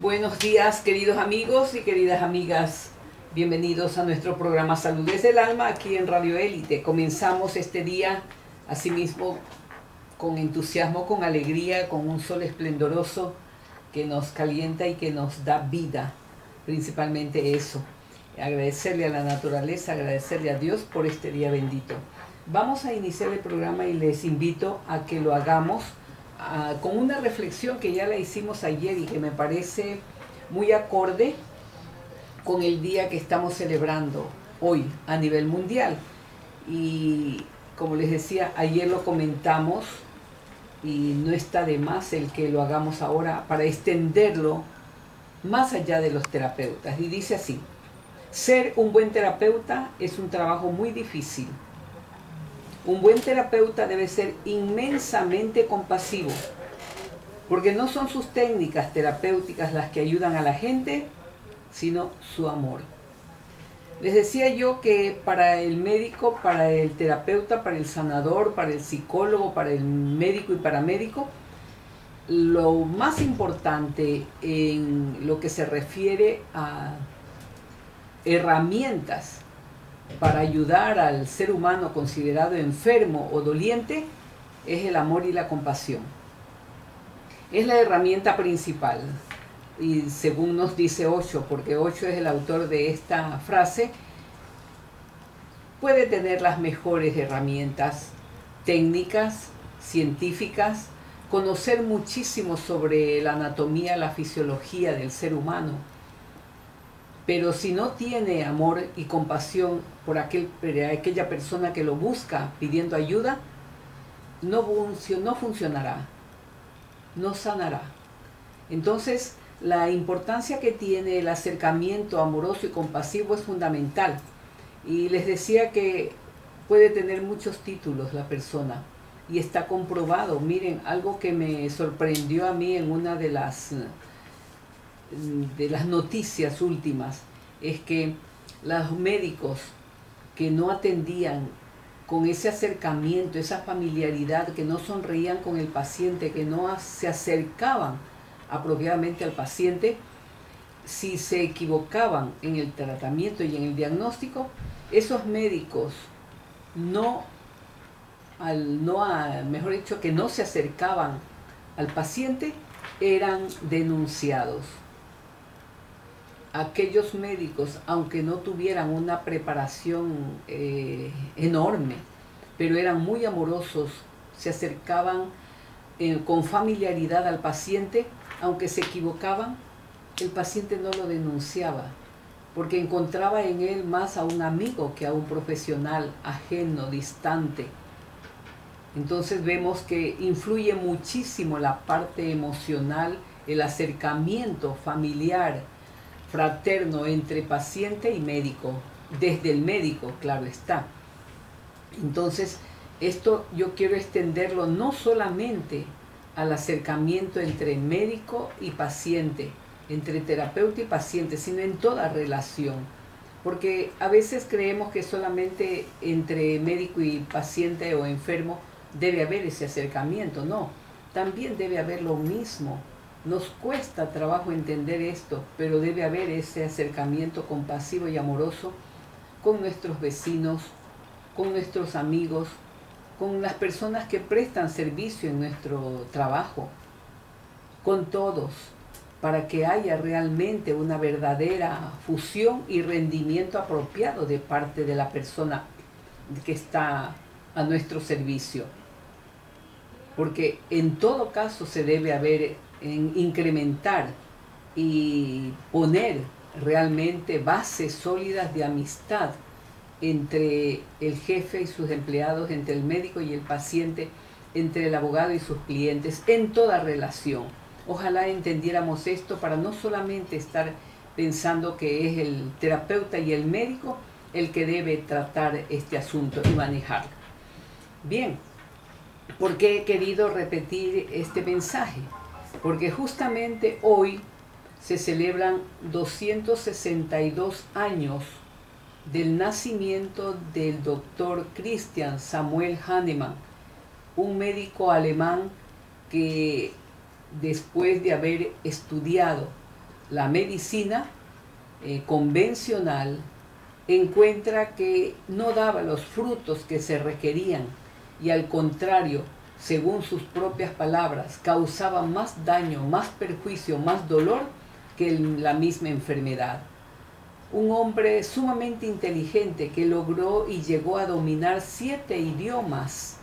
Buenos días, queridos amigos y queridas amigas. Bienvenidos a nuestro programa Salud desde el Alma aquí en Radio Élite. Comenzamos este día, asimismo, con entusiasmo, con alegría, con un sol esplendoroso que nos calienta y que nos da vida. Principalmente eso. Agradecerle a la naturaleza, agradecerle a Dios por este día bendito. Vamos a iniciar el programa y les invito a que lo hagamos con una reflexión que ya la hicimos ayer y que me parece muy acorde con el día que estamos celebrando hoy a nivel mundial. Y como les decía, ayer lo comentamos y no está de más el que lo hagamos ahora para extenderlo más allá de los terapeutas. Y dice así: ser un buen terapeuta es un trabajo muy difícil. Un buen terapeuta debe ser inmensamente compasivo, porque no son sus técnicas terapéuticas las que ayudan a la gente, sino su amor. Les decía yo que para el médico, para el terapeuta, para el sanador, para el psicólogo, para el médico y paramédico, lo más importante en lo que se refiere a herramientas para ayudar al ser humano considerado enfermo o doliente es el amor y la compasión. Es la herramienta principal, y según nos dice Osho, porque Osho es el autor de esta frase, puede tener las mejores herramientas técnicas, científicas, conocer muchísimo sobre la anatomía, la fisiología del ser humano, pero si no tiene amor y compasión por aquella persona que lo busca pidiendo ayuda, no funcionará, no sanará. Entonces, la importancia que tiene el acercamiento amoroso y compasivo es fundamental. Y les decía que puede tener muchos títulos la persona, y está comprobado. Miren, algo que me sorprendió a mí en una de las noticias últimas es que los médicos que no atendían con ese acercamiento, esa familiaridad, que no sonreían con el paciente, que no se acercaban apropiadamente al paciente, si se equivocaban en el tratamiento y en el diagnóstico, esos médicos mejor dicho, que no se acercaban al paciente, eran denunciados. Aquellos médicos, aunque no tuvieran una preparación enorme, pero eran muy amorosos, se acercaban con familiaridad al paciente, aunque se equivocaban, el paciente no lo denunciaba, porque encontraba en él más a un amigo que a un profesional ajeno, distante. Entonces vemos que influye muchísimo la parte emocional, el acercamiento familiar, fraterno entre paciente y médico, desde el médico, claro está. Entonces, esto yo quiero extenderlo no solamente al acercamiento entre médico y paciente, entre terapeuta y paciente, sino en toda relación. Porque a veces creemos que solamente entre médico y paciente o enfermo debe haber ese acercamiento. No, también debe haber lo mismo. Nos cuesta trabajo entender esto, pero debe haber ese acercamiento compasivo y amoroso con nuestros vecinos, con nuestros amigos, con las personas que prestan servicio en nuestro trabajo, con todos, para que haya realmente una verdadera fusión y rendimiento apropiado de parte de la persona que está a nuestro servicio. Porque en todo caso se debe incrementar y poner realmente bases sólidas de amistad entre el jefe y sus empleados, entre el médico y el paciente, entre el abogado y sus clientes, en toda relación. Ojalá entendiéramos esto para no solamente estar pensando que es el terapeuta y el médico el que debe tratar este asunto y manejarlo. Bien, ¿por qué he querido repetir este mensaje? Porque justamente hoy se celebran 262 años del nacimiento del doctor Christian Samuel Hahnemann, un médico alemán que después de haber estudiado la medicina convencional encuentra que no daba los frutos que se requerían y al contrario, según sus propias palabras, causaba más daño, más perjuicio, más dolor que la misma enfermedad. Un hombre sumamente inteligente que logró y llegó a dominar 7 idiomas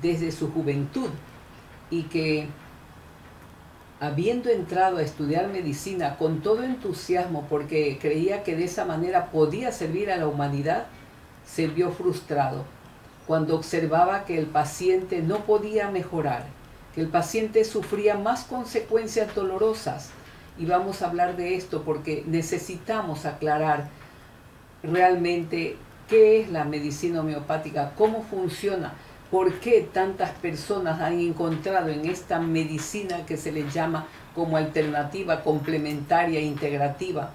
desde su juventud y que, habiendo entrado a estudiar medicina con todo entusiasmo porque creía que de esa manera podía servir a la humanidad, se vio frustrado cuando observaba que el paciente no podía mejorar, que el paciente sufría más consecuencias dolorosas. Y vamos a hablar de esto porque necesitamos aclarar realmente qué es la medicina homeopática, cómo funciona, por qué tantas personas han encontrado en esta medicina que se le llama como alternativa complementaria e integrativa,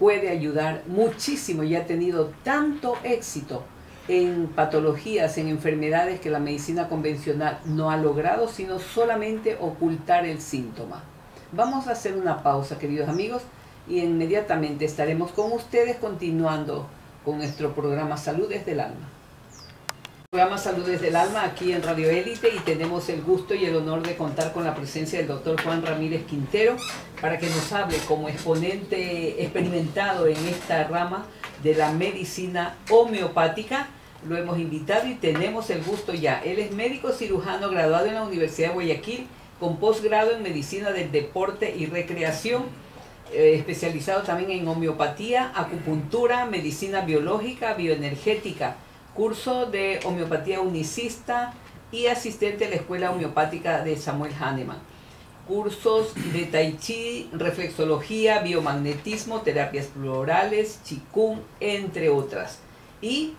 puede ayudar muchísimo y ha tenido tanto éxito en patologías, en enfermedades que la medicina convencional no ha logrado, sino solamente ocultar el síntoma. Vamos a hacer una pausa, queridos amigos, y inmediatamente estaremos con ustedes continuando con nuestro programa Salud desde el Alma. Programa Salud desde el Alma aquí en Radio Élite, y tenemos el gusto y el honor de contar con la presencia del doctor Juan Ramírez Quintero para que nos hable como exponente experimentado en esta rama de la medicina homeopática. Lo hemos invitado y tenemos el gusto ya. Él es médico cirujano graduado en la Universidad de Guayaquil, con posgrado en medicina del deporte y recreación, especializado también en homeopatía, acupuntura, medicina biológica, bioenergética, curso de homeopatía unicista y asistente a la Escuela Homeopática de Samuel Hahnemann. Cursos de Tai Chi, reflexología, biomagnetismo, terapias florales, Qigong, entre otras. Y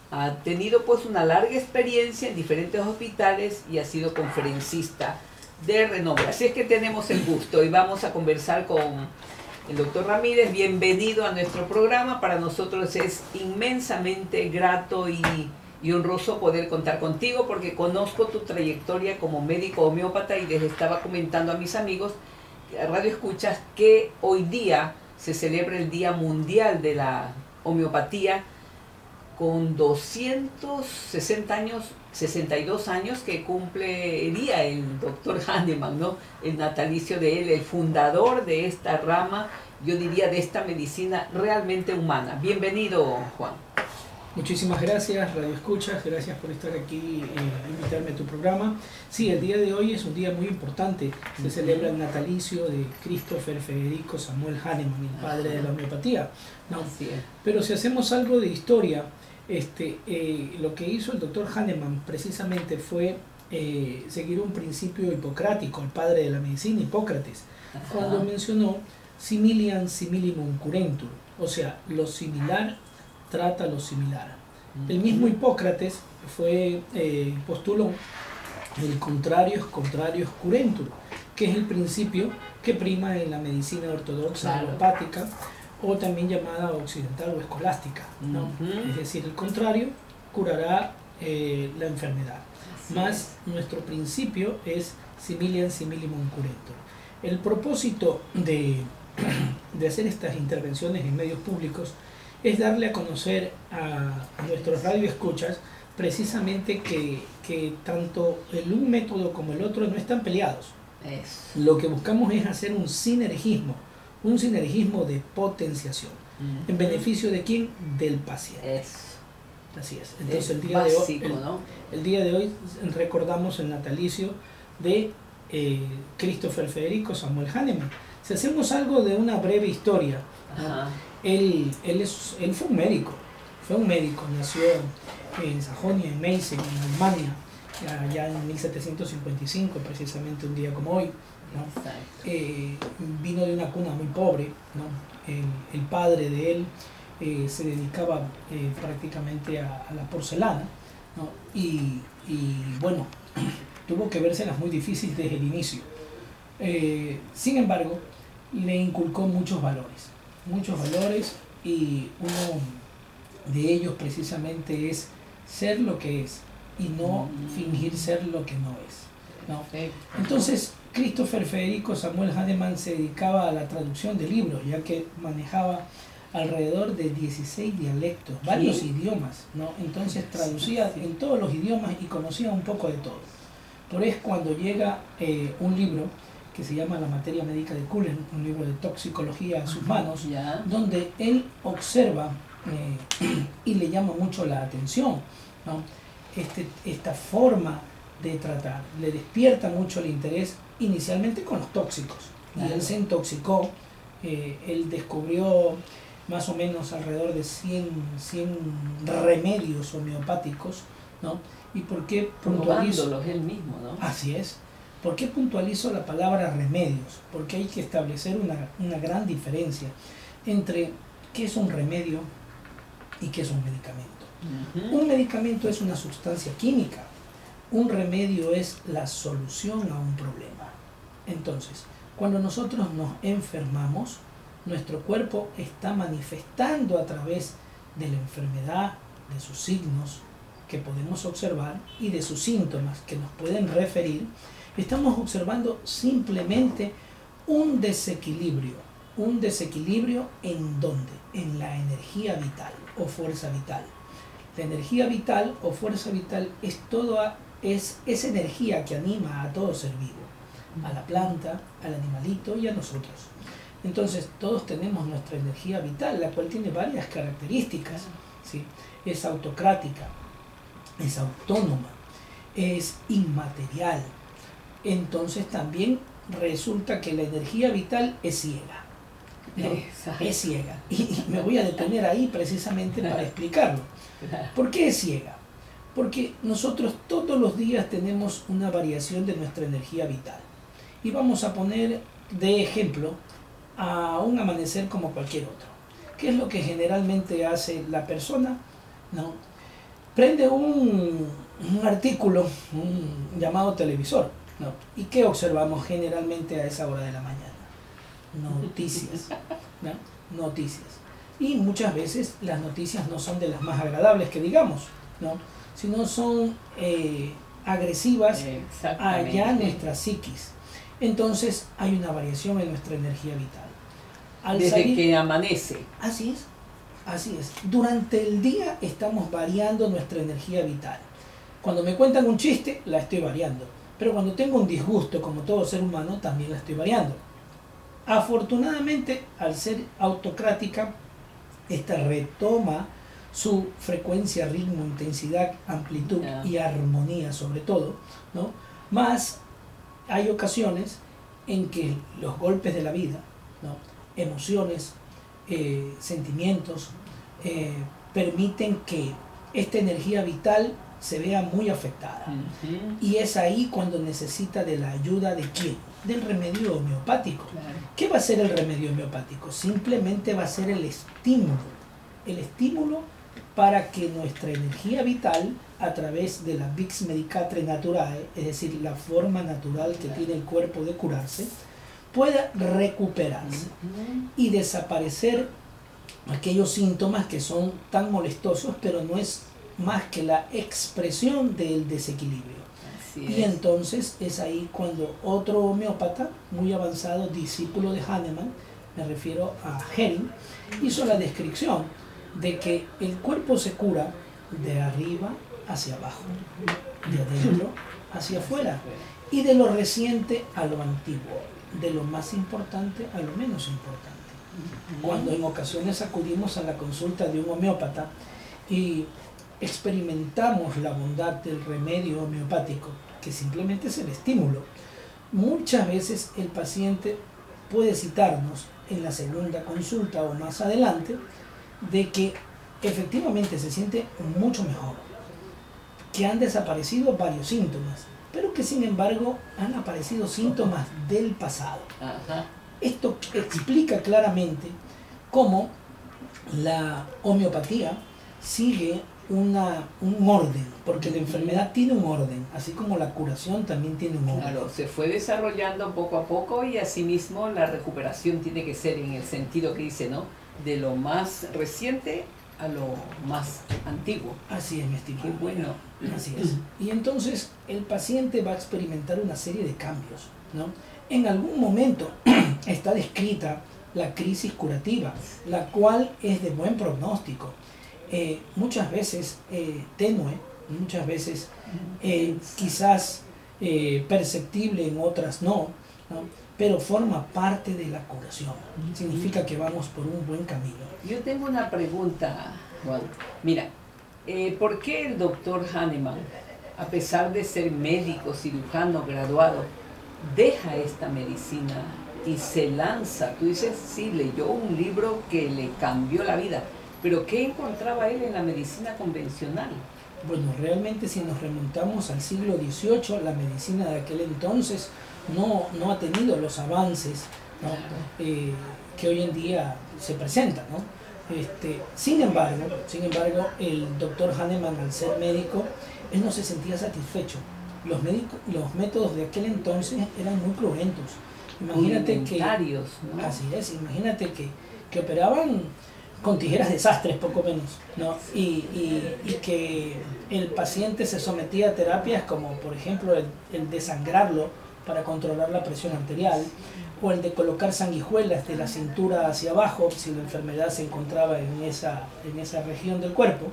ha tenido pues una larga experiencia en diferentes hospitales y ha sido conferencista de renombre. Así es que tenemos el gusto y vamos a conversar con el doctor Ramírez. Bienvenido a nuestro programa. Para nosotros es inmensamente grato y honroso poder contar contigo porque conozco tu trayectoria como médico homeópata y les estaba comentando a mis amigos a Radio Escuchas que hoy día se celebra el Día Mundial de la Homeopatía con 260 años, 62 años que cumpliría el doctor Hahnemann, ¿no? El natalicio de él, el fundador de esta rama, yo diría de esta medicina realmente humana. Bienvenido, Juan. Muchísimas gracias, Radio Escuchas, gracias por estar aquí, invitarme a tu programa. Sí, el día de hoy es un día muy importante, se celebra el natalicio de Christopher Federico Samuel Hahnemann, el padre de la homeopatía, ¿no? Así es. Pero si hacemos algo de historia, lo que hizo el doctor Hahnemann precisamente fue seguir un principio hipocrático, el padre de la medicina, Hipócrates, cuando mencionó similian similimum curentur, o sea, lo similar trata lo similar. El mismo Hipócrates postuló el contrarios contrarios curentur, que es el principio que prima en la medicina ortodoxa alopática, o también llamada occidental o escolástica, ¿no? Es decir, el contrario curará la enfermedad. Más nuestro principio es similian similimum curentur. El propósito de hacer estas intervenciones en medios públicos es darle a conocer a nuestros radioescuchas precisamente que tanto un método como el otro no están peleados. Lo que buscamos es hacer un sinergismo de potenciación. ¿En beneficio de quién? Del paciente. Así es. Entonces el día de hoy recordamos el natalicio de Christopher Federico Samuel Hahnemann. Si hacemos algo de una breve historia, ¿no? Él fue un médico, nació en Sajonia, en Meissen, en Alemania, ya en 1755, precisamente un día como hoy, ¿no? Vino de una cuna muy pobre, ¿no? El padre de él se dedicaba prácticamente a la porcelana, ¿no? Y bueno, tuvo que vérselas muy difíciles desde el inicio. Sin embargo, le inculcó muchos valores, y uno de ellos precisamente es ser lo que es y no fingir ser lo que no es, ¿no? Entonces, Christopher Federico Samuel Hahnemann se dedicaba a la traducción de libros, ya que manejaba alrededor de 16 dialectos, varios idiomas, ¿no? Entonces traducía en todos los idiomas y conocía un poco de todo. Por eso cuando llega un libro que se llama La materia médica de Cullen, un libro de toxicología a sus manos, donde él observa y le llama mucho la atención, ¿no? Esta forma de tratar, le despierta mucho el interés inicialmente con los tóxicos, y él se intoxicó, él descubrió más o menos alrededor de 100 remedios homeopáticos, ¿no? ¿Y por qué puntualizo? Él mismo, ¿no? Así es. ¿Por qué puntualizo la palabra remedios? Porque hay que establecer una gran diferencia entre qué es un remedio y qué es un medicamento. Un medicamento es una sustancia química, un remedio es la solución a un problema. Entonces, cuando nosotros nos enfermamos, nuestro cuerpo está manifestando a través de la enfermedad, de sus signos que podemos observar y de sus síntomas que nos pueden referir. Estamos observando simplemente un desequilibrio. ¿Un desequilibrio en dónde? En la energía vital o fuerza vital. La energía vital o fuerza vital es esa energía que anima a todo ser vivo, a la planta, al animalito y a nosotros. Entonces todos tenemos nuestra energía vital, la cual tiene varias características, ¿sí? Es autocrática, es autónoma, es inmaterial. Entonces también resulta que la energía vital es ciega, ¿no? Es ciega. Y me voy a detener ahí precisamente para explicarlo. ¿Por qué es ciega? Porque nosotros todos los días tenemos una variación de nuestra energía vital. Y vamos a poner de ejemplo a un amanecer como cualquier otro. ¿Qué es lo que generalmente hace la persona? ¿No? Prende un artículo, un llamado televisor, ¿no? ¿Y qué observamos generalmente a esa hora de la mañana? Noticias, ¿no? Noticias. Y muchas veces las noticias no son de las más agradables que digamos, ¿no? Sino son agresivas allá en nuestra psiquis. Entonces hay una variación en nuestra energía vital. Desde que amanece. Así es, así es. Durante el día estamos variando nuestra energía vital. Cuando me cuentan un chiste, la estoy variando. Pero cuando tengo un disgusto, como todo ser humano, también la estoy variando. Afortunadamente, al ser autocrática, esta retoma su frecuencia, ritmo, intensidad, amplitud y armonía sobre todo, ¿no? Más hay ocasiones en que los golpes de la vida, ¿no? Emociones, sentimientos, permiten que esta energía vital se vea muy afectada. Y es ahí cuando necesita de la ayuda de ¿quién? Del remedio homeopático. ¿Qué va a ser el remedio homeopático? Simplemente va a ser el estímulo para que nuestra energía vital, a través de la Vix Medicatre Naturae, es decir, la forma natural que tiene el cuerpo de curarse, pueda recuperarse y desaparecer aquellos síntomas que son tan molestosos, pero no es más que la expresión del desequilibrio. Y entonces es ahí cuando otro homeópata muy avanzado, discípulo de Hahnemann, me refiero a Hering, hizo la descripción de que el cuerpo se cura de arriba hacia abajo, de adentro hacia afuera, y de lo reciente a lo antiguo, de lo más importante a lo menos importante. Cuando en ocasiones acudimos a la consulta de un homeópata y experimentamos la bondad del remedio homeopático, que simplemente es el estímulo, muchas veces el paciente puede citarnos en la segunda consulta o más adelante de que efectivamente se siente mucho mejor, que han desaparecido varios síntomas, pero que sin embargo han aparecido síntomas del pasado. Esto explica claramente cómo la homeopatía sigue un orden, porque la enfermedad tiene un orden, así como la curación también tiene un orden. Claro, se fue desarrollando poco a poco y asimismo la recuperación tiene que ser en el sentido que dice, ¿no? De lo más reciente a lo más antiguo. Así es, mi estimado. Qué bueno. Así es. Y entonces el paciente va a experimentar una serie de cambios, ¿no? En algún momento está descrita la crisis curativa, la cual es de buen pronóstico, muchas veces tenue, muchas veces quizás perceptible, en otras no, pero forma parte de la curación. Significa que vamos por un buen camino. Yo tengo una pregunta, Juan. Mira, ¿por qué el doctor Hahnemann, a pesar de ser médico, cirujano, graduado, deja esta medicina y se lanza? Tú dices, sí, leyó un libro que le cambió la vida, pero ¿qué encontraba él en la medicina convencional? Bueno, realmente si nos remontamos al siglo XVIII, la medicina de aquel entonces no ha tenido los avances, ¿no? Que hoy en día se presentan, ¿no? Sin embargo, el doctor Hahnemann, al ser médico, él no se sentía satisfecho. Los métodos de aquel entonces eran muy cruentos. Imagínate que, ¿no? Así es, imagínate que operaban con tijeras de sastres, poco menos, ¿no? Y que el paciente se sometía a terapias como, por ejemplo, el desangrarlo para controlar la presión arterial, o el de colocar sanguijuelas de la cintura hacia abajo, si la enfermedad se encontraba en esa región del cuerpo,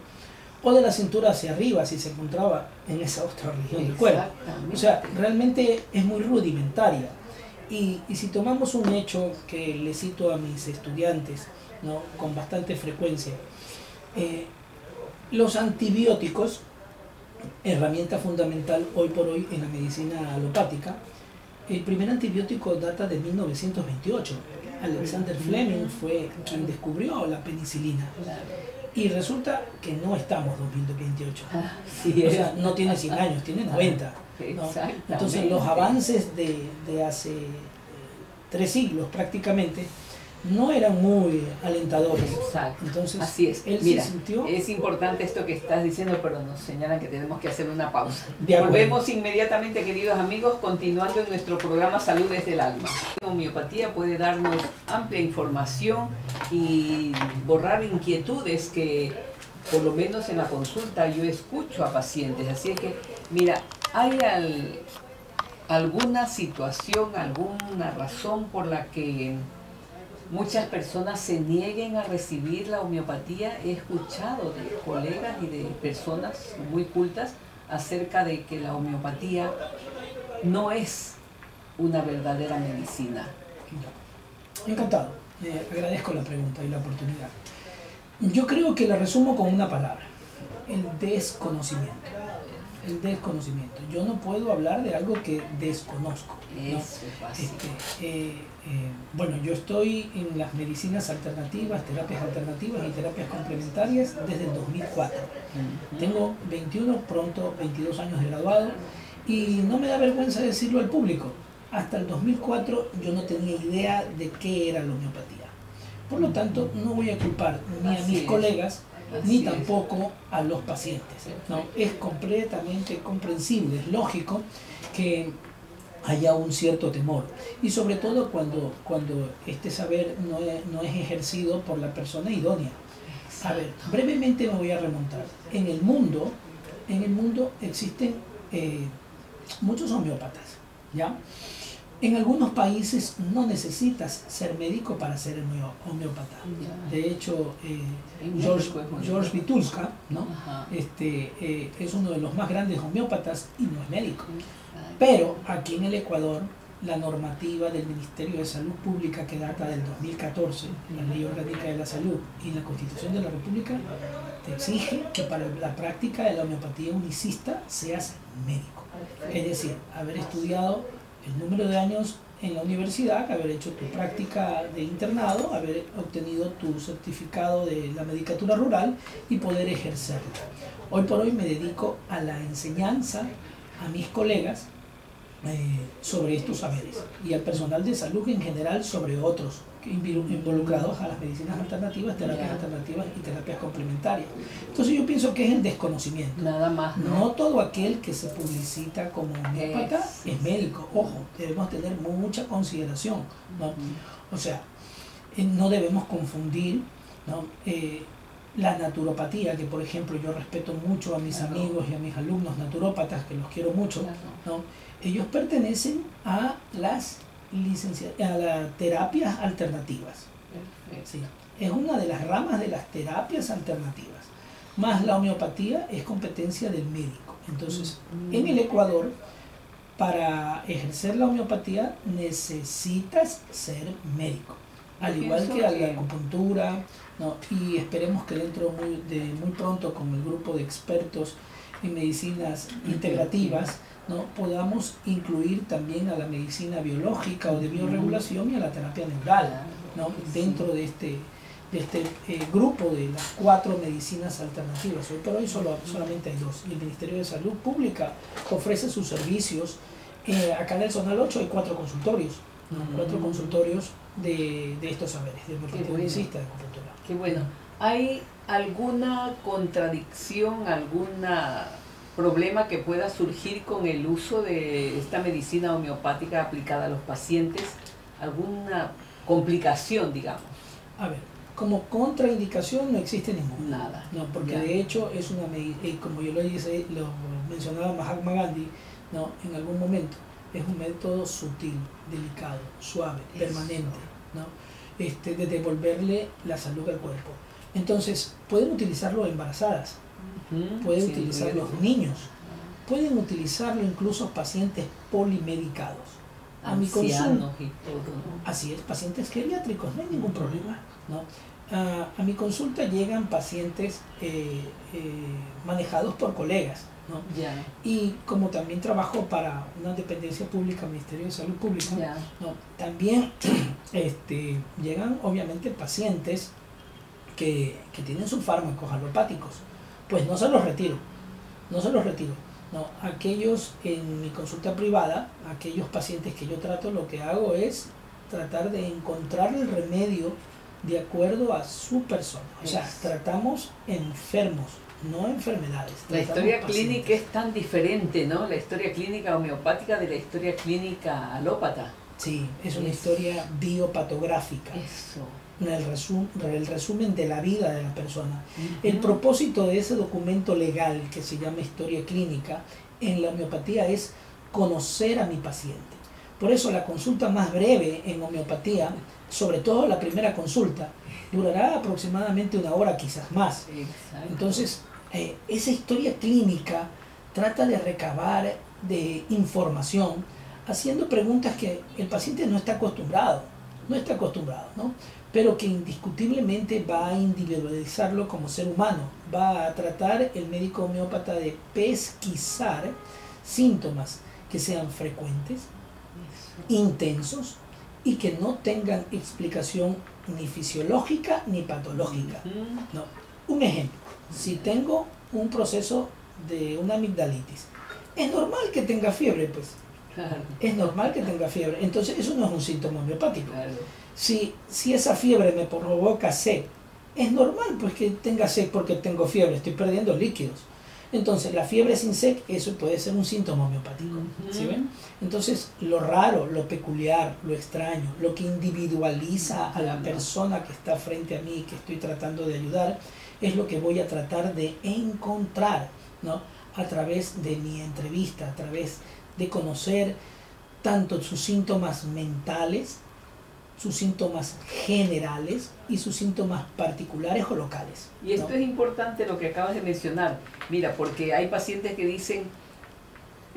o de la cintura hacia arriba, si se encontraba en esa otra región del cuerpo. O sea, realmente es muy rudimentaria. Y si tomamos un hecho que le cito a mis estudiantes, ¿no?, con bastante frecuencia, los antibióticos, herramienta fundamental hoy por hoy en la medicina alopática, el primer antibiótico data de 1928. Alexander Fleming fue quien descubrió la penicilina. Y resulta que no estamos en 2028. Sí, o sea, no tiene 100 años, tiene 90. ¿no? Entonces los avances de hace 3 siglos prácticamente no eran muy alentadores. Exacto. Entonces, así es. Él Mira, se sintió... es importante esto que estás diciendo, pero nos señalan que tenemos que hacer una pausa. Volvemos inmediatamente, queridos amigos, continuando en nuestro programa Salud desde el Alma. La homeopatía puede darnos amplia información y borrar inquietudes que, por lo menos en la consulta, yo escucho a pacientes. Así es que, mira, ¿hay alguna situación, alguna razón por la que muchas personas se nieguen a recibir la homeopatía? He escuchado de colegas y de personas muy cultas acerca de que la homeopatía no es una verdadera medicina. Encantado, agradezco la pregunta y la oportunidad. Yo creo que la resumo con una palabra: el desconocimiento. El desconocimiento. Yo no puedo hablar de algo que desconozco, ¿no? Eso es básico. Bueno, yo estoy en las medicinas alternativas, terapias alternativas y terapias complementarias desde el 2004. Tengo 21, pronto 22 años de graduado, y no me da vergüenza decirlo al público. Hasta el 2004 yo no tenía idea de qué era la homeopatía. Por lo tanto, no voy a culpar ni a mis colegas ni tampoco a los pacientes, ¿no? Es completamente comprensible, es lógico que haya un cierto temor, y sobre todo cuando este saber no es ejercido por la persona idónea. A ver, brevemente me voy a remontar. En el mundo existen muchos homeópatas, ¿ya? En algunos países no necesitas ser médico para ser homeópata. De hecho, George Vitulska, ¿no? Es uno de los más grandes homeópatas y no es médico. Pero aquí en el Ecuador, la normativa del Ministerio de Salud Pública, que data del 2014, la Ley Orgánica de la Salud y la Constitución de la República, te exige que para la práctica de la homeopatía unicista seas médico. Es decir, haber estudiado el número de años en la universidad, haber hecho tu práctica de internado, haber obtenido tu certificado de la medicatura rural y poder ejercerlo. Hoy por hoy me dedico a la enseñanza a mis colegas sobre estos saberes, y al personal de salud en general sobre otros involucrados a las medicinas alternativas, terapias alternativas y terapias complementarias. Entonces yo pienso que es el desconocimiento. Nada más. No todo aquel que se publicita como homeópata es médico. Ojo, debemos tener mucha consideración, ¿no? O sea, no debemos confundir, ¿no? La naturopatía, que por ejemplo yo respeto mucho a mis amigos y a mis alumnos naturópatas, que los quiero mucho, ¿no? Ellos pertenecen a las terapias alternativas. Sí. Es una de las ramas de las terapias alternativas. Más la homeopatía es competencia del médico. Entonces, en el Ecuador, para ejercer la homeopatía necesitas ser médico. Al igual que la acupuntura, ¿no? Y esperemos que dentro muy pronto con el grupo de expertos en medicinas integrativas, ¿no? Podamos incluir también a la medicina biológica o de bioregulación y a la terapia neural, ¿no? Dentro de este grupo de las 4 medicinas alternativas. Hoy por hoy solamente hay 2. Y el Ministerio de Salud Pública ofrece sus servicios. Acá en el Zonal 8 hay 4 consultorios, ¿no? 4 consultorios de estos saberes, de nutricionista, de acupuntura. Qué bueno. ¿Hay alguna contradicción, algún problema que pueda surgir con el uso de esta medicina homeopática aplicada a los pacientes? ¿Alguna complicación, digamos? A ver, como contraindicación no existe ninguna. Nada. No, porque de hecho es una como yo lo mencionaba Mahatma Gandhi, ¿no? En algún momento, es un método sutil, delicado, suave, permanente, ¿no? De devolverle la salud al cuerpo. Entonces, pueden utilizarlo embarazadas, pueden utilizarlo los niños, pueden utilizarlo incluso pacientes polimedicados. A mi consulta, y todo, ¿no? Así es, pacientes geriátricos, no hay ningún problema, ¿no? A mi consulta llegan pacientes manejados por colegas, ¿no? Y como también trabajo para una dependencia pública, Ministerio de Salud Pública, ¿no? También llegan obviamente pacientes que tienen sus fármacos alopáticos, pues no se los retiro, no, aquellos en mi consulta privada, aquellos pacientes que yo trato, lo que hago es tratar de encontrar el remedio de acuerdo a su persona. O sea, tratamos enfermos, no enfermedades. La historia clínica es tan diferente, ¿no? La historia clínica homeopática de la historia clínica alópata. Sí, es una historia biopatográfica. Eso. El resumen de la vida de la persona. El propósito de ese documento legal que se llama historia clínica en la homeopatía es conocer a mi paciente. Por eso la consulta más breve en homeopatía, sobre todo la primera consulta, durará aproximadamente 1 hora, quizás más. Exacto. Entonces, esa historia clínica trata de recabar de información haciendo preguntas que el paciente no está acostumbrado, ¿no? Pero que indiscutiblemente va a individualizarlo como ser humano. Va a tratar el médico homeópata de pesquisar síntomas que sean frecuentes, intensos y que no tengan explicación ni fisiológica ni patológica. No. Un ejemplo, si tengo un proceso de una amigdalitis, es normal que tenga fiebre, pues. Claro. Es normal que tenga fiebre. Entonces eso no es un síntoma homeopático. Claro. Si esa fiebre me provoca sed, es normal pues que tenga sed porque tengo fiebre, estoy perdiendo líquidos. Entonces la fiebre sin sed, eso puede ser un síntoma homeopático. ¿Sí ven? Entonces lo raro, lo peculiar, lo extraño, lo que individualiza a la persona que está frente a mí, que estoy tratando de ayudar, es lo que voy a tratar de encontrar, ¿no? A través de mi entrevista, a través de conocer tanto sus síntomas mentales, sus síntomas generales y sus síntomas particulares o locales. Y esto es importante lo que acabas de mencionar. Mira, porque hay pacientes que dicen,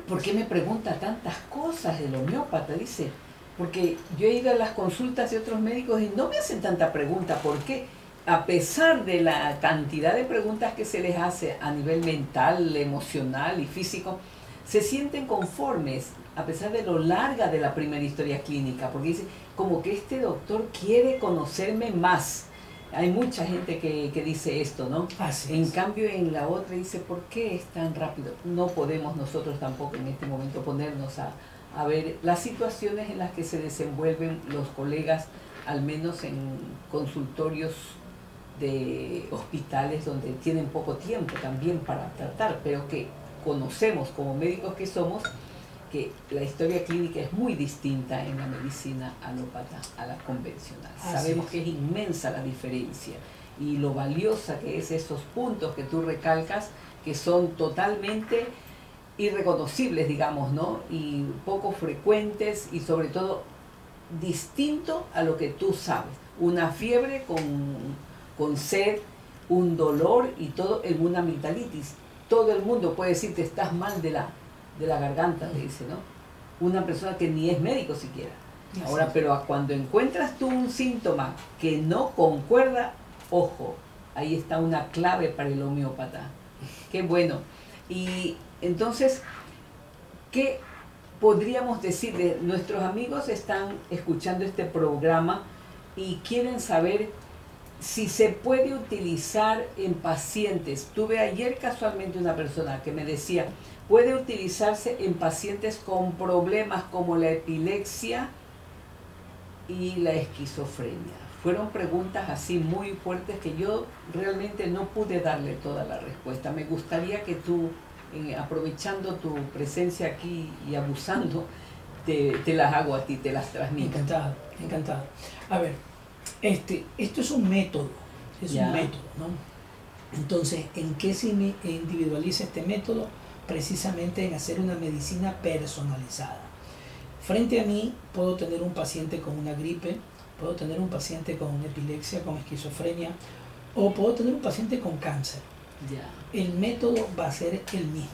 ¿por qué me pregunta tantas cosas el homeópata? Dice, porque yo he ido a las consultas de otros médicos y no me hacen tanta pregunta. ¿Por qué? A pesar de la cantidad de preguntas que se les hace a nivel mental, emocional y físico, se sienten conformes a pesar de lo larga de la primera historia clínica, porque dice, como que este doctor quiere conocerme más. Hay mucha gente que dice esto, ¿no? En cambio, en la otra dice, ¿por qué es tan rápido? No podemos nosotros tampoco en este momento ponernos a ver las situaciones en las que se desenvuelven los colegas, al menos en consultorios de hospitales donde tienen poco tiempo también para tratar, pero que conocemos como médicos que somos, que la historia clínica es muy distinta en la medicina alópata a la convencional. Sabemos que es inmensa la diferencia y lo valiosa que es esos puntos que tú recalcas, que son totalmente irreconocibles, digamos, ¿no? Y poco frecuentes y sobre todo distinto a lo que tú sabes. Una fiebre con sed, un dolor y todo en una amigdalitis. Todo el mundo puede decir que estás mal de la garganta, te dice, ¿no? Una persona que ni es médico siquiera. Ahora, pero cuando encuentras tú un síntoma que no concuerda, ojo, ahí está una clave para el homeópata. Qué bueno. Y entonces, ¿qué podríamos decirle? Nuestros amigos están escuchando este programa y quieren saber si se puede utilizar en pacientes. Tuve ayer casualmente una persona que me decía, puede utilizarse en pacientes con problemas como la epilepsia y la esquizofrenia. Fueron preguntas así muy fuertes que yo realmente no pude darle toda la respuesta. Me gustaría que tú, aprovechando tu presencia aquí y abusando, te las hago a ti, te las transmito. Encantado, encantado. A ver, esto es un método, un método, ¿no? Entonces, ¿en qué se individualiza este método? Precisamente en hacer una medicina personalizada. Frente a mí puedo tener un paciente con una gripe, puedo tener un paciente con epilepsia, con esquizofrenia, o puedo tener un paciente con cáncer. El método va a ser el mismo.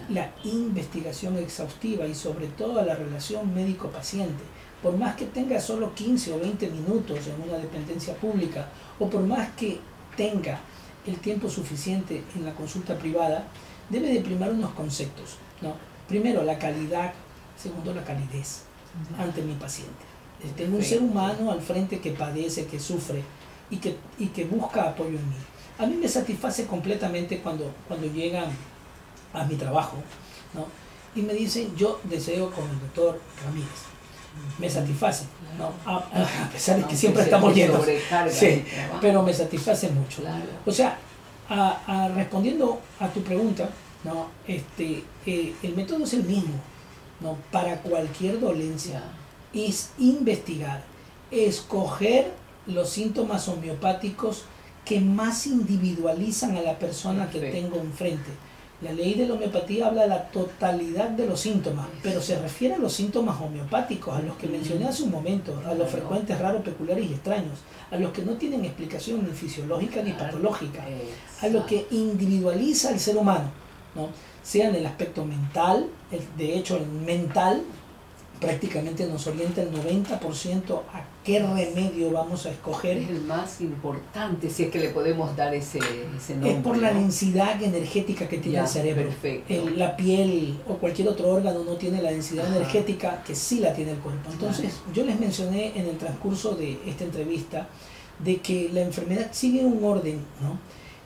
La investigación exhaustiva y sobre todo la relación médico-paciente, por más que tenga solo 15 o 20 minutos en una dependencia pública, o por más que tenga el tiempo suficiente en la consulta privada, debe de primar unos conceptos, ¿no? Primero, la calidad. Segundo, la calidez ante mi paciente. Tengo un ser humano al frente que padece, que sufre y que busca apoyo en mí. A mí me satisface completamente cuando llegan a mi trabajo, ¿no? Y me dicen, yo deseo con el doctor Ramírez. Me satisface, ¿no? A pesar de que siempre estamos llenos. Sí, pero me satisface mucho. O sea, respondiendo a tu pregunta, ¿no? El método es el mismo, ¿no? Para cualquier dolencia. Es investigar, escoger los síntomas homeopáticos que más individualizan a la persona que tengo enfrente. La ley de la homeopatía habla de la totalidad de los síntomas, pero se refiere a los síntomas homeopáticos, a los que mencioné hace un momento, a los frecuentes, raros, peculiares y extraños, a los que no tienen explicación ni fisiológica ni patológica, a lo que individualiza al ser humano, ¿no? Sea en el aspecto mental, de hecho el mental prácticamente nos orienta el 90% a qué remedio vamos a escoger. Es el más importante, si es que le podemos dar ese nombre. Es por la densidad energética que tiene el cerebro. La piel o cualquier otro órgano no tiene la densidad energética que sí la tiene el cuerpo. Entonces, yo les mencioné en el transcurso de esta entrevista de que la enfermedad sigue un orden, ¿no?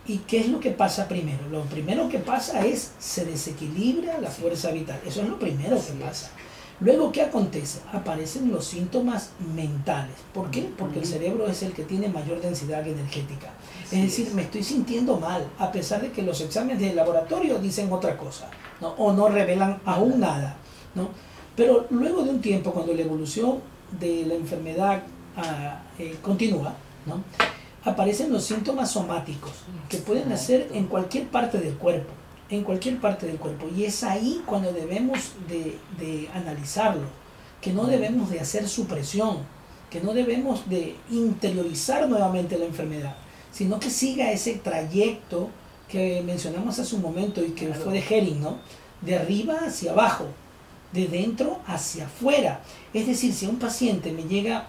¿Y qué es lo que pasa primero? Lo primero que pasa es se desequilibra la fuerza vital. Eso es lo primero que pasa. Luego, ¿qué acontece? Aparecen los síntomas mentales. ¿Por qué? Porque el cerebro es el que tiene mayor densidad energética. Es decir, me estoy sintiendo mal, a pesar de que los exámenes de laboratorio dicen otra cosa, ¿no? O no revelan aún nada, ¿no? Pero luego de un tiempo, cuando la evolución de la enfermedad continúa, ¿no? Aparecen los síntomas somáticos, que pueden nacer en cualquier parte del cuerpo. En cualquier parte del cuerpo, y es ahí cuando debemos de analizarlo, que no debemos de hacer supresión, que no debemos de interiorizar nuevamente la enfermedad, sino que siga ese trayecto que mencionamos hace un momento y que fue de Hering, ¿no? De arriba hacia abajo, de dentro hacia afuera. Es decir, si un paciente me llega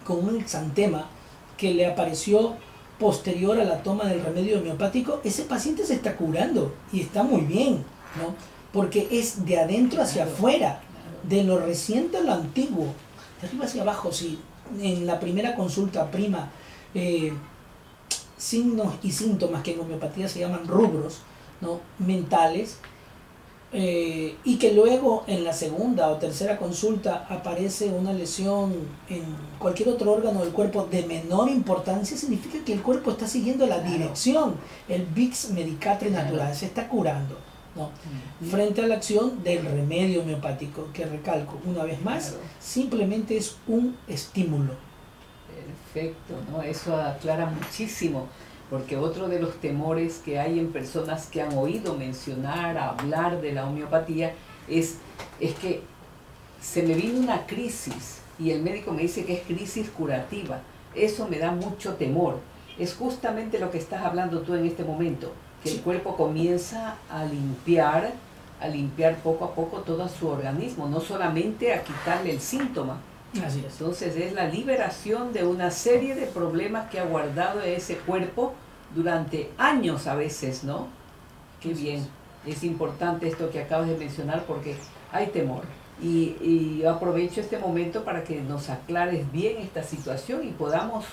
con un exantema que le apareció posterior a la toma del remedio homeopático, ese paciente se está curando y está muy bien, ¿no? Porque es de adentro hacia afuera, de lo reciente a lo antiguo, de arriba hacia abajo. Si en la primera consulta prima signos y síntomas que en homeopatía se llaman rubros, ¿no? Mentales, y que luego en la segunda o tercera consulta aparece una lesión en cualquier otro órgano del cuerpo de menor importancia, significa que el cuerpo está siguiendo la dirección, el Vix Medicare natural, se está curando, ¿no? Frente a la acción del remedio homeopático, que recalco una vez más, simplemente es un estímulo. Perfecto, ¿no? Eso aclara muchísimo, porque otro de los temores que hay en personas que han oído mencionar, hablar de la homeopatía, es que se me vino una crisis y el médico me dice que es crisis curativa. Eso me da mucho temor. Es justamente lo que estás hablando tú en este momento, que el cuerpo comienza a limpiar poco a poco todo su organismo, no solamente a quitarle el síntoma. Así es. Entonces es la liberación de una serie de problemas que ha guardado ese cuerpo durante años a veces, ¿no? Qué bien. Es importante esto que acabas de mencionar porque hay temor. Y aprovecho este momento para que nos aclares bien esta situación y podamos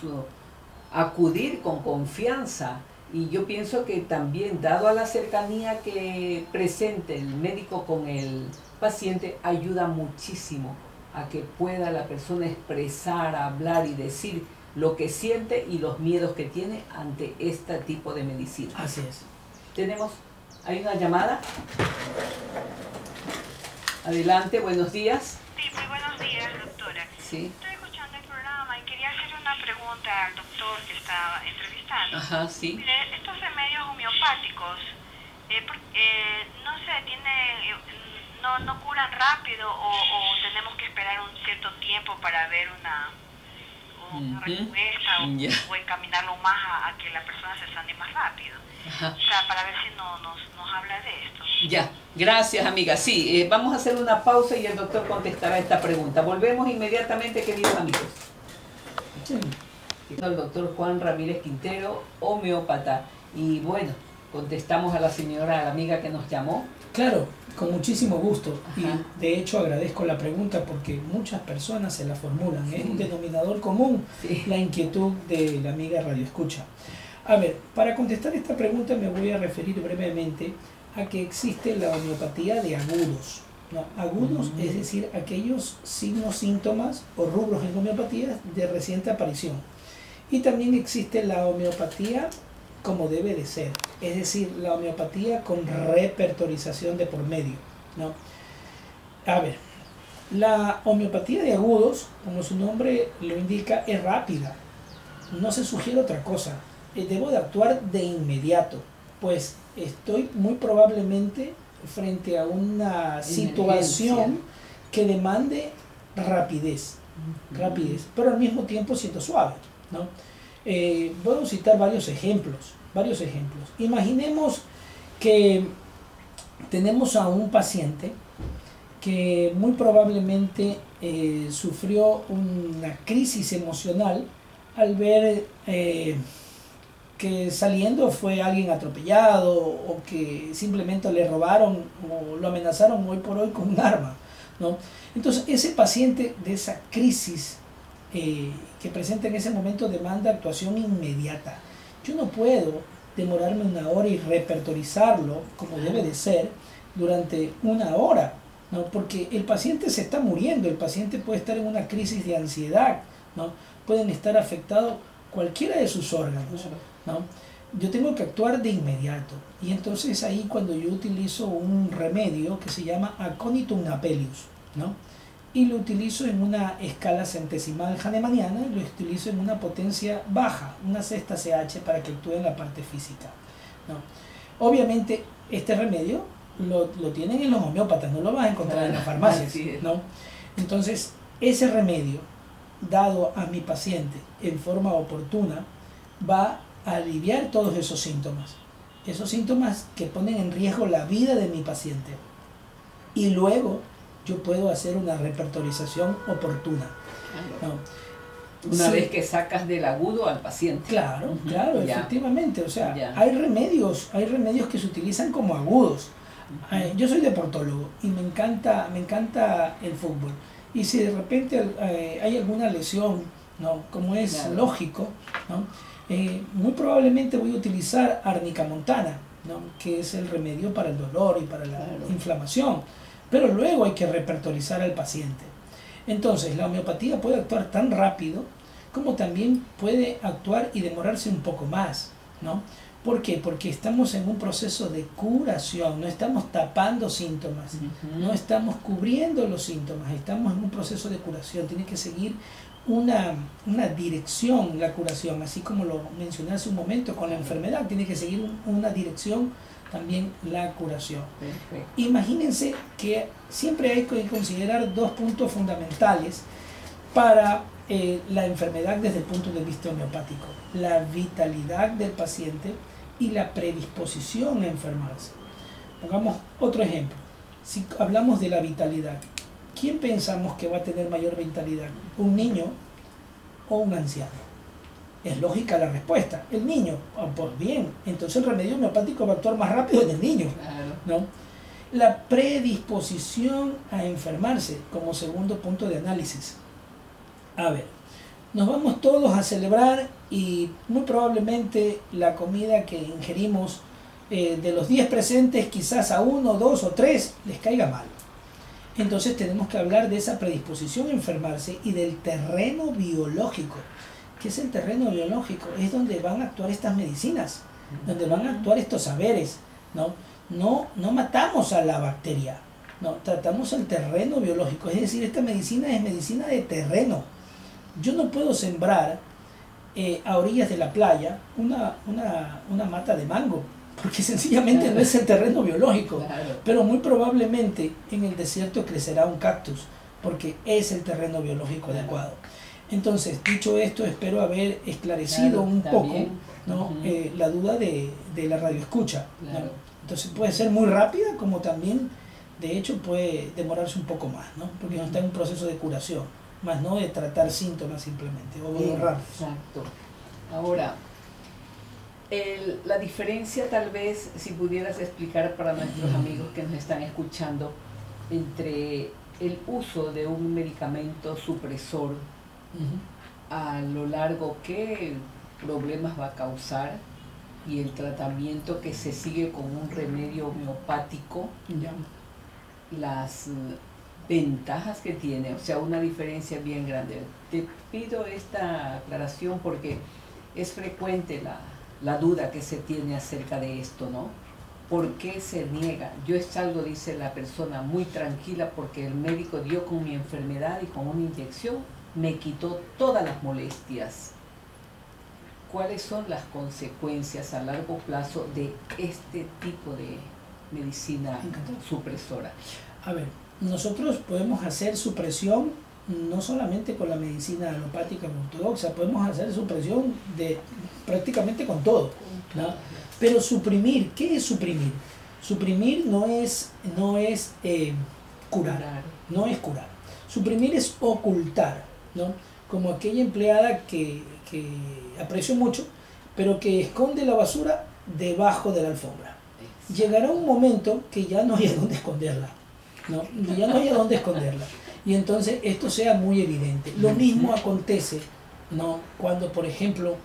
acudir con confianza. Y yo pienso que también, dado a la cercanía que presente el médico con el paciente, ayuda muchísimo a que pueda la persona expresar, hablar y decir lo que siente y los miedos que tiene ante este tipo de medicina. Así es. ¿Hay una llamada? Adelante, buenos días. Sí, muy buenos días, doctora. Sí. Estoy escuchando el programa y quería hacerle una pregunta al doctor que estaba entrevistando. Ajá, sí. Mire, estos remedios homeopáticos, no sé, no curan rápido o tenemos que esperar un cierto tiempo para ver una respuesta o encaminarlo más a que la persona se sane más rápido. Ajá. O sea, para ver si nos habla de esto. Ya, gracias amiga. Sí, vamos a hacer una pausa y el doctor contestará esta pregunta. Volvemos inmediatamente, queridos amigos. Sí. El doctor Juan Ramírez Quintero, homeópata. Y bueno, contestamos a la señora, a la amiga que nos llamó. Claro, con muchísimo gusto. Ajá. Y de hecho agradezco la pregunta porque muchas personas se la formulan. Sí. Es un denominador común, sí, la inquietud de la amiga Radio Escucha. A ver, para contestar esta pregunta me voy a referir brevemente a que existe la homeopatía de agudos, ¿no? Agudos, es decir, aquellos signos, síntomas o rubros en homeopatía de reciente aparición. Y también existe la homeopatía como debe de ser, es decir, la homeopatía con repertorización de por medio, ¿no? A ver, la homeopatía de agudos, como su nombre lo indica, es rápida, no se sugiere otra cosa. Debo de actuar de inmediato, pues estoy muy probablemente frente a una situación que demande rapidez, pero al mismo tiempo siendo suave, ¿no? Puedo citar varios ejemplos. Imaginemos que tenemos a un paciente que muy probablemente sufrió una crisis emocional al ver que saliendo fue alguien atropellado o que simplemente le robaron o lo amenazaron hoy por hoy con un arma, ¿no? Entonces ese paciente de esa crisis que presenta en ese momento demanda actuación inmediata. Yo no puedo demorarme una hora y repertorizarlo como debe de ser durante una hora, ¿no? Porque el paciente se está muriendo, el paciente puede estar en una crisis de ansiedad, ¿no? Pueden estar afectados cualquiera de sus órganos, ¿no? Yo tengo que actuar de inmediato y entonces ahí cuando yo utilizo un remedio que se llama Aconitum napellus, ¿no? Y lo utilizo en una escala centesimal hahnemanniana, lo utilizo en una potencia baja, una sexta CH para que actúe en la parte física, ¿no? Obviamente este remedio lo tienen en los homeópatas, no lo vas a encontrar en las farmacias, ¿no? Entonces ese remedio dado a mi paciente en forma oportuna va a aliviar todos esos síntomas que ponen en riesgo la vida de mi paciente, y luego yo puedo hacer una repertorización oportuna, ¿no? Una vez que sacas del agudo al paciente. Claro, efectivamente. O sea, hay remedios que se utilizan como agudos. Yo soy deportólogo y me encanta el fútbol. Y si de repente hay alguna lesión, ¿no? Como es lógico, ¿no? Muy probablemente voy a utilizar árnica montana, ¿no? Que es el remedio para el dolor y para la inflamación. Pero luego hay que repertorizar al paciente. Entonces, la homeopatía puede actuar tan rápido como también puede actuar y demorarse un poco más, ¿no? ¿Por qué? Porque estamos en un proceso de curación, no estamos tapando síntomas, no estamos cubriendo los síntomas, estamos en un proceso de curación, tiene que seguir una dirección la curación, así como lo mencioné hace un momento con la enfermedad, tiene que seguir una dirección también la curación. Perfecto. Imagínense que siempre hay que considerar dos puntos fundamentales para la enfermedad desde el punto de vista homeopático: la vitalidad del paciente y la predisposición a enfermarse. Pongamos otro ejemplo. Si hablamos de la vitalidad, ¿quién pensamos que va a tener mayor vitalidad? ¿Un niño o un anciano? Es lógica la respuesta, el niño. Pues bien, entonces el remedio homeopático va a actuar más rápido en el niño, ¿no? La predisposición a enfermarse como segundo punto de análisis. A ver, nos vamos todos a celebrar y muy probablemente la comida que ingerimos, de los 10 presentes, quizás a 1, 2 o 3 les caiga mal. Entonces tenemos que hablar de esa predisposición a enfermarse y del terreno biológico. ¿Qué es el terreno biológico? Es donde van a actuar estas medicinas, donde van a actuar estos saberes, ¿no? No matamos a la bacteria, no, tratamos el terreno biológico. Es decir, esta medicina es medicina de terreno. Yo no puedo sembrar a orillas de la playa una mata de mango, porque sencillamente no es el terreno biológico. Claro. Pero muy probablemente en el desierto crecerá un cactus, porque es el terreno biológico adecuado. Entonces, dicho esto, espero haber esclarecido un poco, ¿no? La duda de la radioescucha, Claro. ¿no? Entonces puede ser muy rápida, como también, de hecho, puede demorarse un poco más, ¿no? Porque no está en un proceso de curación, más no de tratar síntomas simplemente, o Bien, borrar. exacto. Ahora, la diferencia, tal vez, si pudieras explicar para nuestros amigos que nos están escuchando, entre el uso de un medicamento supresor a lo largo, qué problemas va a causar, y el tratamiento que se sigue con un remedio homeopático, Ya. las ventajas que tiene, o sea, una diferencia bien grande. Te pido esta aclaración porque es frecuente la duda que se tiene acerca de esto, ¿no? ¿Por qué se niega? Yo salgo, dice la persona, muy tranquila porque el médico dio con mi enfermedad y con una inyección me quitó todas las molestias. ¿Cuáles son las consecuencias a largo plazo de este tipo de medicina supresora? A ver, nosotros podemos hacer supresión no solamente con la medicina alopática ortodoxa, podemos hacer supresión de prácticamente con todo, ¿no? Pero suprimir, ¿qué es suprimir? Suprimir no es curar, no es curar. Suprimir es ocultar, ¿no? Como aquella empleada que aprecio mucho, pero que esconde la basura debajo de la alfombra. Llegará un momento que ya no hay a dónde esconderla, ¿no? Ya no hay a dónde esconderla. Y entonces esto sea muy evidente. Lo mismo acontece, ¿no? Cuando, por ejemplo,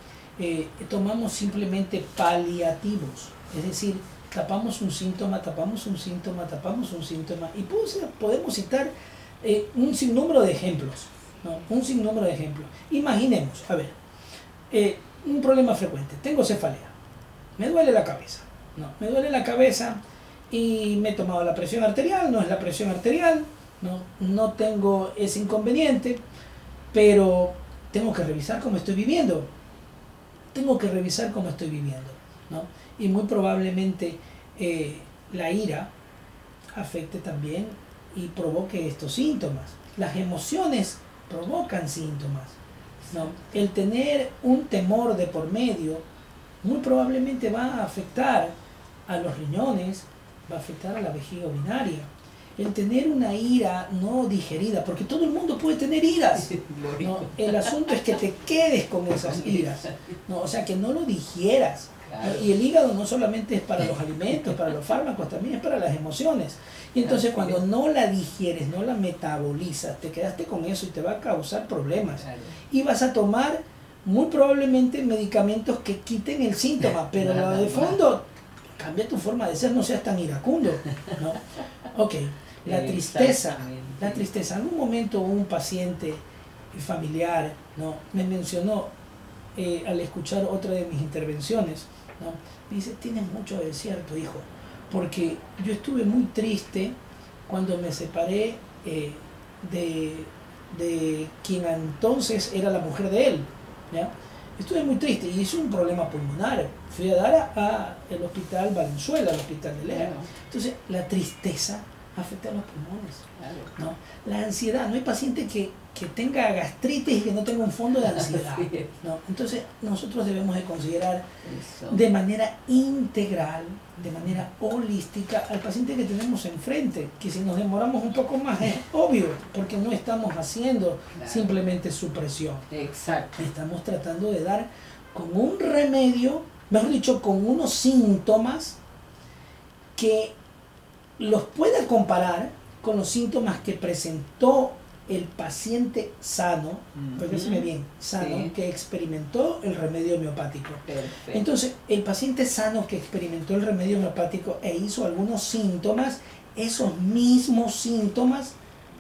tomamos simplemente paliativos, es decir, tapamos un síntoma, tapamos un síntoma, tapamos un síntoma, y podemos citar un sinnúmero de ejemplos, ¿no? Un sinnúmero de ejemplos. Imaginemos, a ver, un problema frecuente: tengo cefalea, me duele la cabeza, ¿no? Me duele la cabeza y me he tomado la presión arterial, no es la presión arterial, no tengo ese inconveniente, pero tengo que revisar cómo estoy viviendo. Tengo que revisar cómo estoy viviendo, ¿no? Y muy probablemente la ira afecte también y provoque estos síntomas. Las emociones provocan síntomas, ¿no? El tener un temor de por medio muy probablemente va a afectar a los riñones, va a afectar a la vejiga urinaria. El tener una ira no digerida, porque todo el mundo puede tener iras, ¿no? El asunto es que te quedes con esas iras, ¿no? O sea, que no lo digieras. Claro. Y el hígado no solamente es para los alimentos, para los fármacos, también es para las emociones. Y entonces cuando no la digieres, no la metabolizas, te quedaste con eso y te va a causar problemas. Claro. Y vas a tomar muy probablemente medicamentos que quiten el síntoma, pero lo de fondo, cambia tu forma de ser, no seas tan iracundo, ¿no? Ok, la tristeza. En algún momento un paciente familiar, ¿no?, me mencionó, al escuchar otra de mis intervenciones, ¿no?, me dice: tienes mucho de cierto, hijo, porque yo estuve muy triste cuando me separé de de quien entonces era la mujer de él, ¿ya? Estuve muy triste y es un problema pulmonar. Fui a dar al hospital Valenzuela, al hospital de Lea. Entonces, la tristeza afecta a los pulmones, ¿no? La ansiedad, no hay paciente que tenga gastritis y que no tenga un fondo de ansiedad, ¿no? Entonces, nosotros debemos de considerar de manera integral, de manera holística al paciente que tenemos enfrente, que si nos demoramos un poco más es obvio, porque no estamos haciendo simplemente supresión. Exacto. Estamos tratando de dar con un remedio, mejor dicho, con unos síntomas que los pueda comparar con los síntomas que presentó el paciente sano, regréseme bien, sano, que experimentó el remedio homeopático. Perfecto. Entonces, el paciente sano que experimentó el remedio homeopático e hizo algunos síntomas, esos mismos síntomas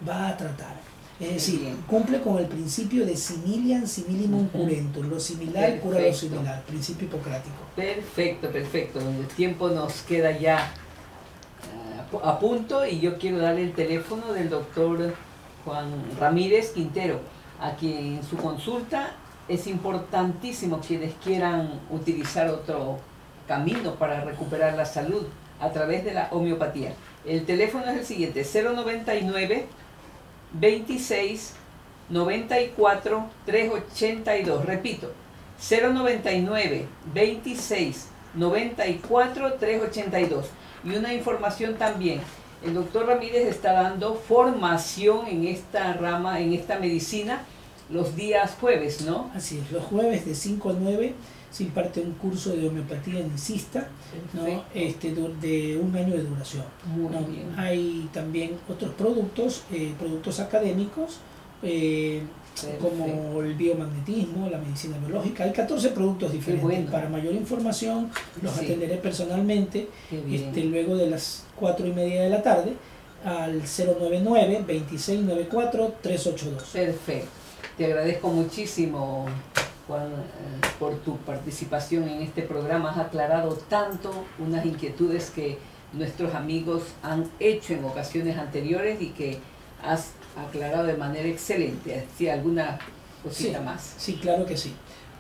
va a tratar. Es decir, cumple con el principio de similian similimum curentur, lo similar cura lo similar, principio hipocrático. Perfecto, perfecto. El tiempo nos queda ya a punto y yo quiero darle el teléfono del doctor Juan Ramírez Quintero, a quien en su consulta es importantísimo quienes quieran utilizar otro camino para recuperar la salud a través de la homeopatía. El teléfono es el siguiente: 099 26 94 382. Repito, 099 26 94 382. Y una información también: el doctor Ramírez está dando formación en esta rama, en esta medicina, los días jueves, ¿no? Así es, los jueves de 5 a 9 se imparte un curso de homeopatía enicista, ¿no? De 1 año de duración. Muy ¿no? bien. Hay también otros productos, productos académicos, como el biomagnetismo, la medicina biológica. Hay 14 productos diferentes. Bueno. Para mayor información los atenderé personalmente luego de las 4:30 de la tarde al 099 2694 382. Perfecto. Te agradezco muchísimo, Juan, por tu participación en este programa. Has aclarado tanto unas inquietudes que nuestros amigos han hecho en ocasiones anteriores y que has aclarado de manera excelente. ¿Sí? ¿Alguna cosita más? Sí, claro que sí.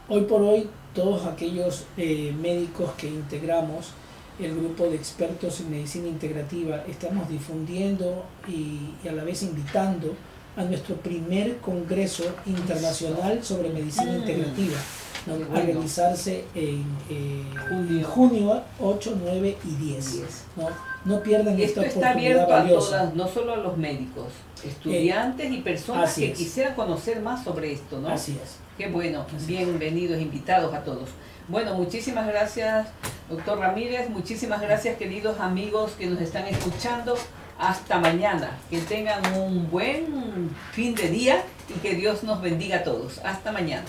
Hoy por hoy, todos aquellos médicos que integramos el grupo de expertos en medicina integrativa, estamos difundiendo y a la vez invitando a nuestro primer congreso internacional sobre medicina integrativa, ¿no? A realizarse en junio 8, 9 y 10. No pierdan esta Esto oportunidad está abierto valiosa. a todas, no solo a los médicos, estudiantes y personas que quisieran conocer más sobre esto, ¿no? Así es. Qué bueno, bienvenidos, invitados a todos. Bueno, muchísimas gracias, doctor Ramírez, muchísimas gracias, queridos amigos que nos están escuchando. Hasta mañana, que tengan un buen fin de día y que Dios nos bendiga a todos. Hasta mañana.